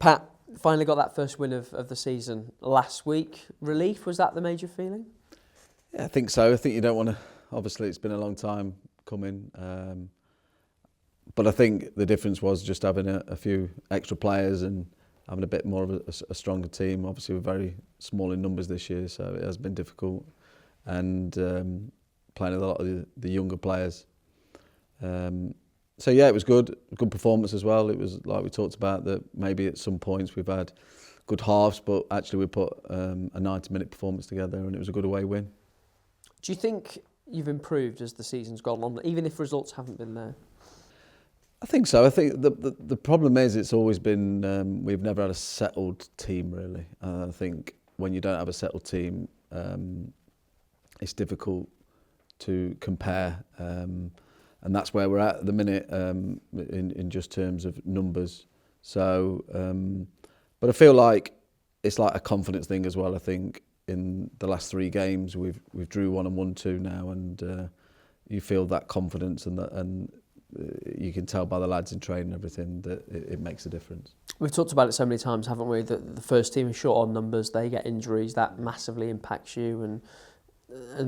Pat, finally got that first win of the season last week. Relief, was that the major feeling? Yeah, I think so. I think you don't want to, obviously it's been a long time coming, but I think the difference was just having a few extra players and having a bit more of a stronger team. Obviously we're very small in numbers this year, so it has been difficult, and playing with a lot of the younger players. So yeah, it was good performance as well. It was like we talked about, that maybe at some points we've had good halves, but actually we put a 90-minute performance together, and it was a good away win. Do you think you've improved as the season's gone on, even if results haven't been there? I think so. I think the problem is it's always been, we've never had a settled team really. I think when you don't have a settled team, it's difficult to compare, and that's where we're at the minute, in just terms of numbers. So, but I feel like it's like a confidence thing as well. I think in the last 3 games we've drew 1 and won 2 now, and you feel that confidence, and you can tell by the lads in training and everything that it makes a difference. We've talked about it so many times, haven't we, that the first team is short on numbers, they get injuries, that massively impacts you, and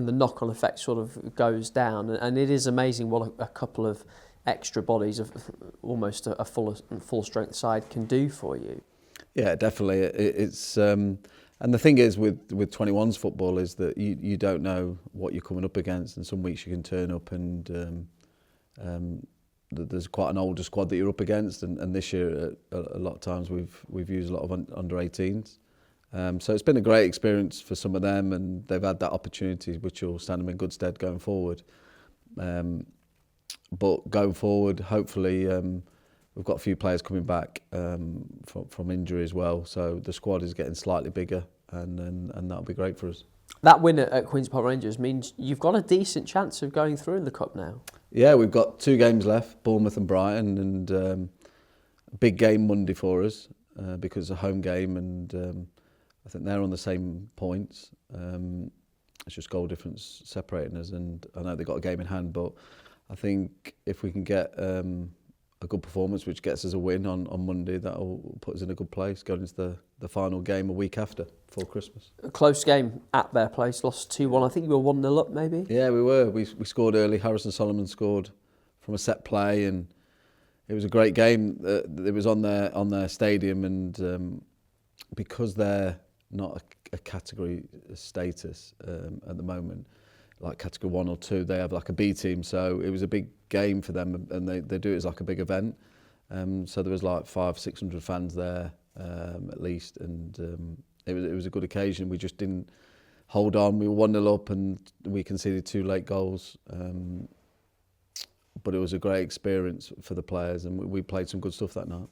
the knock-on effect sort of goes down. And it is amazing what a couple of extra bodies of almost a full strength side can do for you. Yeah, definitely. It's and the thing is with 21s football is that you don't know what you're coming up against, and some weeks you can turn up and there's quite an older squad that you're up against, and this year a lot of times we've used a lot of under 18s. So it's been a great experience for some of them, and they've had that opportunity which will stand them in good stead going forward. But going forward, hopefully we've got a few players coming back from injury as well, so the squad is getting slightly bigger, and that'll be great for us. That win at Queen's Park Rangers means you've got a decent chance of going through in the Cup now. Yeah, we've got 2 games left, Bournemouth and Brighton, and a big game Monday for us because it's a home game, and I think they're on the same points. It's just goal difference separating us, and I know they've got a game in hand, but I think if we can get a good performance which gets us a win on Monday, that'll put us in a good place going into the final game a week after, before Christmas. A close game at their place, lost 2-1. I think you were 1-0 up maybe? Yeah, we were. We scored early. Harrison Solomon scored from a set play, and it was a great game. It was on their stadium, and because they're not a category status at the moment, like category 1 or 2, they have like a B team, so it was a big game for them, and they do it as like a big event. So there was like 500-600 fans there at least, and it was a good occasion. We just didn't hold on. We were 1-0 up, and we conceded 2 late goals. But it was a great experience for the players, and we played some good stuff that night.